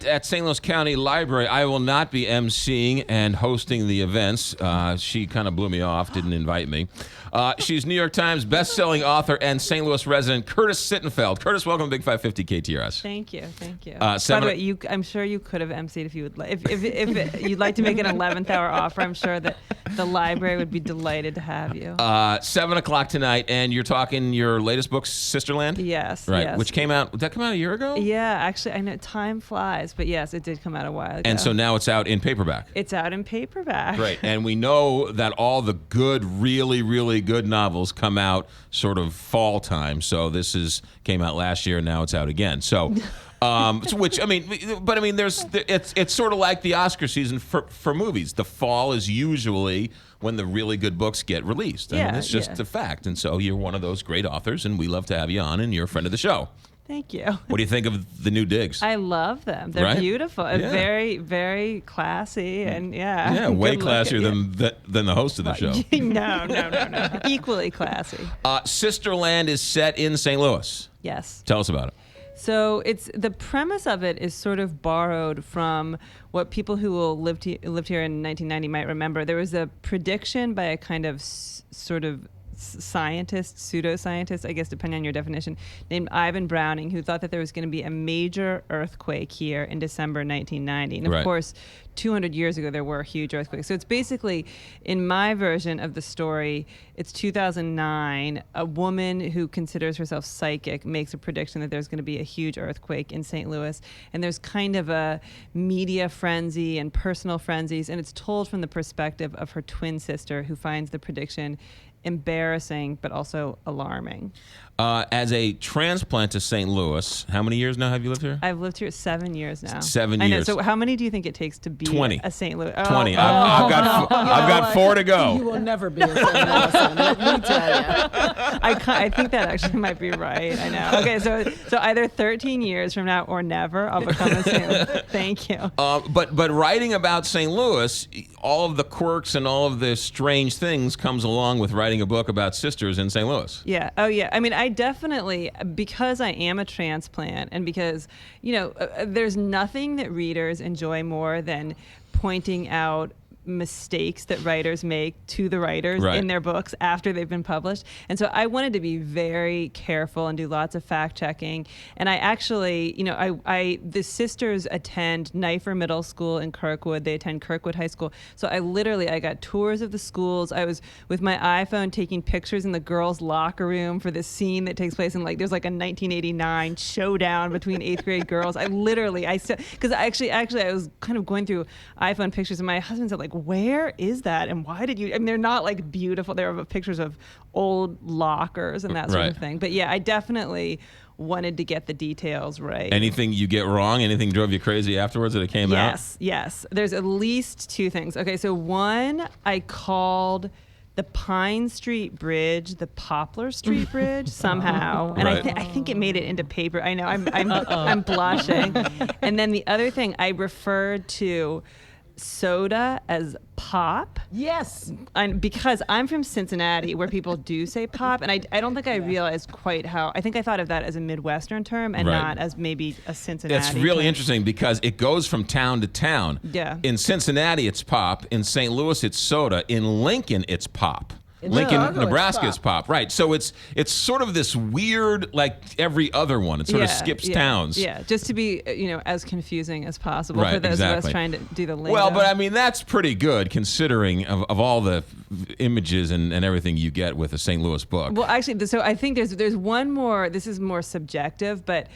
At St. Louis County Library, I will not be emceeing and hosting the events. She kind of blew me off, didn't invite me. She's New York Times best-selling author and St. Louis resident, Curtis Sittenfeld. Curtis, welcome to Big 550 KTRS. Thank you. By the way, I'm sure you could have emceed if you would. If you'd like to make an 11th hour offer, I'm sure that the library would be delighted to have you. 7 o'clock tonight, and you're talking your latest book, Sisterland? Yes. Right, yes. which came out, did that come out a year ago? Yeah, actually, I know time flies, but yes, it did come out a while ago. And so now it's out in paperback. It's out in paperback. Great, and we know that all the good, really, really good novels come out sort of fall time. So this came out last year, and now it's out again. So, it's sort of like the Oscar season for movies. The fall is usually when the really good books get released. I mean, it's just a fact. And so you're one of those great authors, and we love to have you on, and you're a friend of the show. Thank you. What do you think of the new digs? I love them. They're beautiful. Yeah. Very, very classy, and yeah, way classier than the host of the show. No. Equally classy. Sisterland is set in St. Louis. Yes. Tell us about it. So the premise of it is sort of borrowed from what people who lived here in 1990 might remember. There was a prediction by a kind of sort of scientist, pseudoscientist, I guess depending on your definition, named Ivan Browning, who thought that there was going to be a major earthquake here in December 1990. And of course, 200 years ago, there were huge earthquakes. So it's basically, in my version of the story, it's 2009, a woman who considers herself psychic makes a prediction that there's going to be a huge earthquake in St. Louis. And there's kind of a media frenzy and personal frenzies, and it's told from the perspective of her twin sister, who finds the prediction embarrassing but also alarming. As a transplant to St. Louis, how many years now have you lived here? I've lived here 7 years now. 7 years. I know. So how many do you think it takes to be 20. a St. Louis? 20. I've got 4 to go. You will never be a St. Louisan, let me tell you. I think that actually might be right. I know. Okay, so either 13 years from now or never, I'll become a St. Louis. Thank you. But writing about St. Louis, all of the quirks and all of the strange things comes along with writing a book about sisters in St. Louis. Yeah. Oh, yeah. I mean, I definitely, because I am a transplant and because, there's nothing that readers enjoy more than pointing out mistakes that writers make to the writers in their books after they've been published. And so I wanted to be very careful and do lots of fact checking. And I actually, the sisters attend Knifer Middle School in Kirkwood. They attend Kirkwood High School. So I got tours of the schools. I was with my iPhone taking pictures in the girls' locker room for this scene that takes place in there's like a 1989 showdown between 8th grade girls. I was kind of going through iPhone pictures, and my husband said, where is that, and why did you? I mean, they're not like beautiful. They're pictures of old lockers and that sort of thing. But yeah, I definitely wanted to get the details right. Anything you get wrong? Anything drove you crazy afterwards that it came out? Yes. There's at least 2 things. Okay, so one, I called the Pine Street Bridge the Poplar Street Bridge somehow, and I think it made it into paper. I know I'm blushing. And then the other thing, I referred to soda as pop. Yes. And because I'm from Cincinnati, where people do say pop, and I don't think I realized quite how. I think I thought of that as a Midwestern term and not as maybe a Cincinnati It's really term. interesting because it goes from town to town. Yeah. In Cincinnati, it's pop. In St. Louis, it's soda. In Lincoln, it's pop. Lincoln, Nebraska is pop. Right. So it's sort of this weird, like every other one. It sort of skips towns. Yeah, just to be, as confusing as possible for those of us trying to do the lingo. Well, but I mean, that's pretty good considering of all the images and everything you get with a St. Louis book. Well, actually, so I think there's one more, this is more subjective, but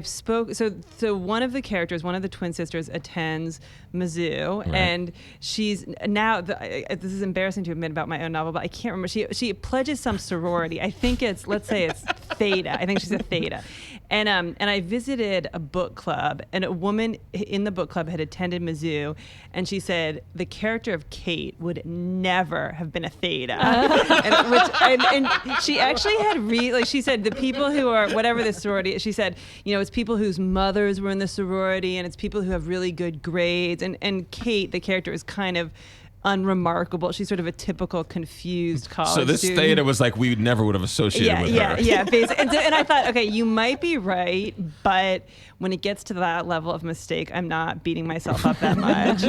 so one of the characters, one of the twin sisters attends Mizzou, and she's now, this is embarrassing to admit about my own novel, but I can't remember, she pledges some sorority. I think let's say it's Theta. I think she's a Theta. And I visited a book club, and a woman in the book club had attended Mizzou, and she said the character of Kate would never have been a Theta. and she actually had she said the people who are whatever the sorority, she said, it's people whose mothers were in the sorority, and it's people who have really good grades. And Kate, the character, is kind of unremarkable. She's sort of a typical confused college So this student. theta was like we never would have associated with her. Yeah, basically. And I thought, okay, you might be right, but when it gets to that level of mistake, I'm not beating myself up that much.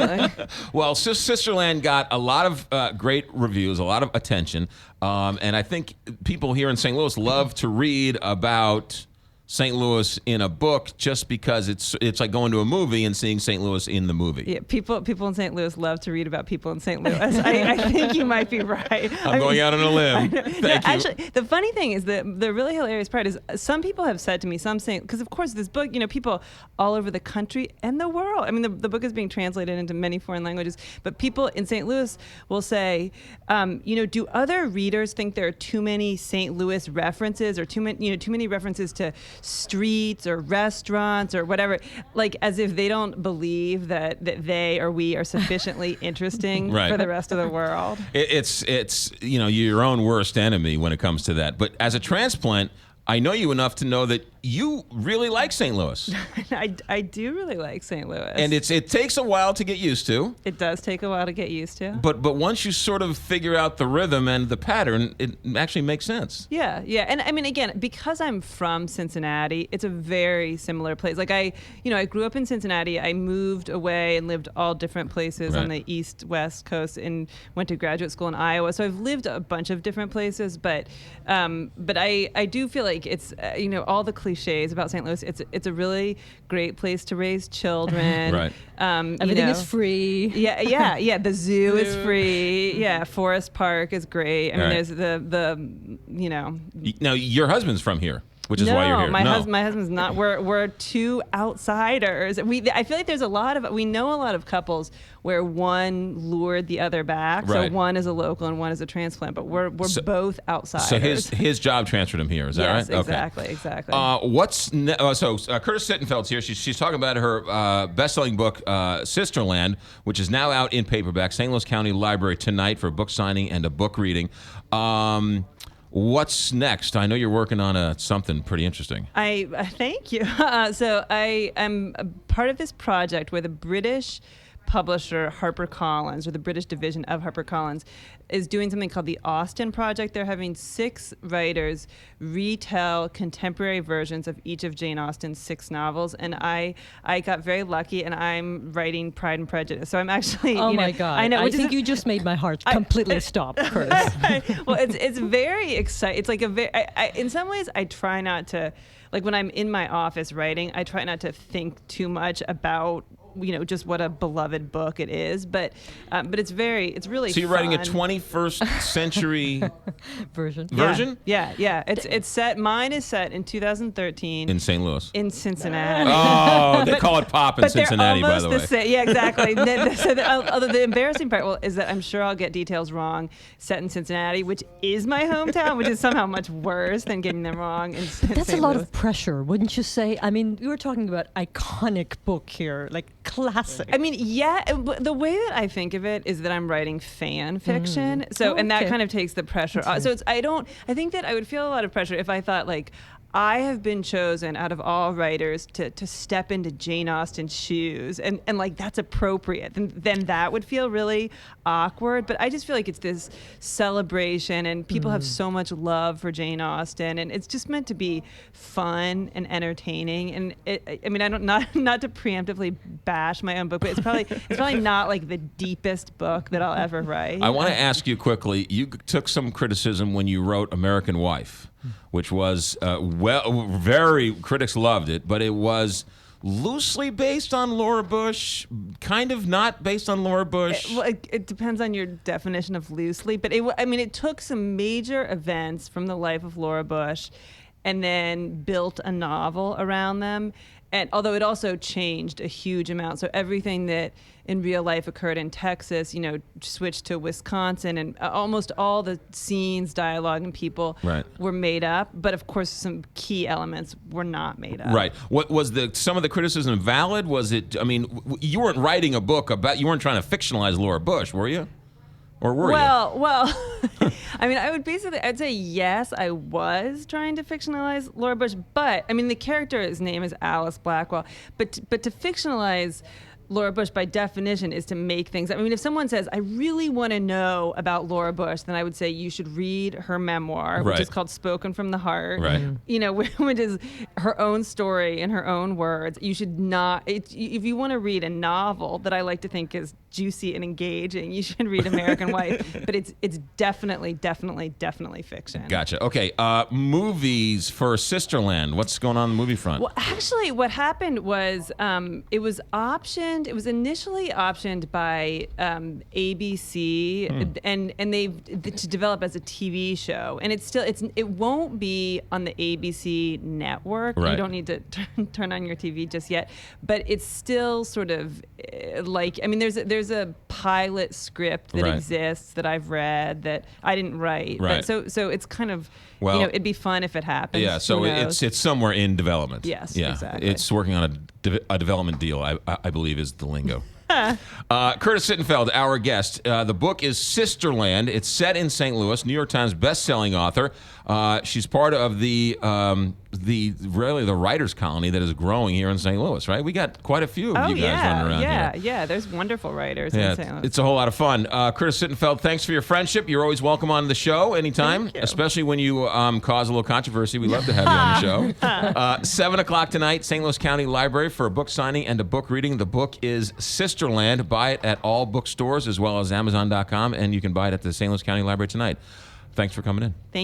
Well, Sisterland got a lot of great reviews, a lot of attention, and I think people here in St. Louis love to read about St. Louis in a book just because it's like going to a movie and seeing St. Louis in the movie. Yeah, people in St. Louis love to read about people in St. Louis. I think you might be right. I'm going out on a limb. Thank you. Actually, the funny thing is that the really hilarious part is some people have said to me, some saying, because of course this book, people all over the country and the world. I mean, the book is being translated into many foreign languages, but people in St. Louis will say, do other readers think there are too many St. Louis references or too many references to streets or restaurants or whatever, like as if they don't believe that they or we are sufficiently interesting Right. for the rest of the world. It's your own worst enemy when it comes to that. But as a transplant, I know you enough to know that you really like St. Louis. I do really like St. Louis. And it takes a while to get used to. It does take a while to get used to. But once you sort of figure out the rhythm and the pattern, it actually makes sense. Yeah. And I mean, again, because I'm from Cincinnati, it's a very similar place. Like I grew up in Cincinnati. I moved away and lived all different places on the east, west coast, and went to graduate school in Iowa. So I've lived a bunch of different places, but I do feel like it's all the cliches about St. Louis. It's a really great place to raise children. Right. Everything is free. Yeah. The zoo is free. Yeah. Forest Park is great. I mean, there's the Now, your husband's from here, which is why you're here. My husband's not. We're two outsiders. I feel like we know a lot of couples where one lured the other back. Right. So one is a local and one is a transplant, but we're both outsiders. So his job transferred him here. Is that right? Exactly. Curtis Sittenfeld's here. She's talking about her best-selling book, Sisterland, which is now out in paperback. St. Louis County Library tonight for a book signing and a book reading. What's next? I know you're working on something pretty interesting. Thank you. So I am a part of this project where the British publisher HarperCollins, or the British division of HarperCollins, is doing something called the Austen Project. They're having 6 writers retell contemporary versions of each of Jane Austen's 6 novels, and I got very lucky, and I'm writing Pride and Prejudice. So I'm actually, my God! I know. I think you just made my heart completely stop, Curtis. Well, it's very exciting. It's like in some ways, I try not to, like when I'm in my office writing, I try not to think too much about just what a beloved book it is, but it's really. So you're writing a 21st century version. Yeah. It's set. Mine is set in 2013 in St. Louis. in Cincinnati. Oh, they call it pop in But Cincinnati, they're by almost the way. same. Yeah, exactly. Although the embarrassing part is that I'm sure I'll get details wrong. Set in Cincinnati, which is my hometown, which is somehow much worse than getting them wrong in That's St. a lot Louis. of pressure, wouldn't you say? I mean, we were talking about iconic book here, like classic. I mean, yeah. The way that I think of it is that I'm writing fan fiction. So, and that kind of takes the pressure off. So I think that I would feel a lot of pressure if I thought like, I have been chosen out of all writers to step into Jane Austen's shoes, and like that's appropriate. Then that would feel really awkward. But I just feel like it's this celebration, and people have so much love for Jane Austen, and it's just meant to be fun and entertaining. And I don't not to preemptively bash my own book, but it's probably not like the deepest book that I'll ever write. I want to ask you quickly. You took some criticism when you wrote American Wife, which was very critics loved it, but it was loosely based on Laura Bush, kind of not based on Laura Bush. It depends on your definition of loosely, but it took some major events from the life of Laura Bush, and then built a novel around them. And although it also changed a huge amount, so everything that in real life occurred in Texas, switched to Wisconsin, and almost all the scenes, dialogue, and people were made up. But of course, some key elements were not made up. Right. What was some of the criticism valid? Was it? I mean, you weren't writing a book about. You weren't trying to fictionalize Laura Bush, were you? Or were you? Well, I mean, I'd say yes, I was trying to fictionalize Laura Bush, but I mean, the character's name is Alice Blackwell, but to fictionalize Laura Bush, by definition, is to make things. I mean, if someone says, I really want to know about Laura Bush, then I would say you should read her memoir, which is called Spoken from the Heart. Right. You know, which is her own story in her own words. You should not, if you want to read a novel that I like to think is juicy and engaging, you should read American Wife. But it's definitely fiction. Gotcha. Okay. Movies for Sisterland. What's going on the movie front? Well, actually, what happened was it was optioned. It was initially optioned by ABC, and they've to develop as a TV show. And it won't be on the ABC network. Right. You don't need to turn on your TV just yet. But it's still sort of like, I mean, there's a pilot script that exists that I've read that I didn't write. Right. But so it's kind of, well, it'd be fun if it happens. Yeah, so it's somewhere in development. Yes, yeah, exactly. It's working on a development deal, I believe is the lingo. Curtis Sittenfeld, our guest. The book is Sisterland. It's set in St. Louis, New York Times best-selling author. She's part of the writers' colony that is growing here in St. Louis, right? We got quite a few of you guys running around here. Yeah, there's wonderful writers in St. Louis. It's a whole lot of fun. Curtis Sittenfeld, thanks for your friendship. You're always welcome on the show anytime, especially when you cause a little controversy. We love to have you on the show. 7 o'clock tonight, St. Louis County Library for a book signing and a book reading. The book is Sisterland. Buy it at all bookstores as well as Amazon.com, and you can buy it at the St. Louis County Library tonight. Thanks for coming in. Thank you.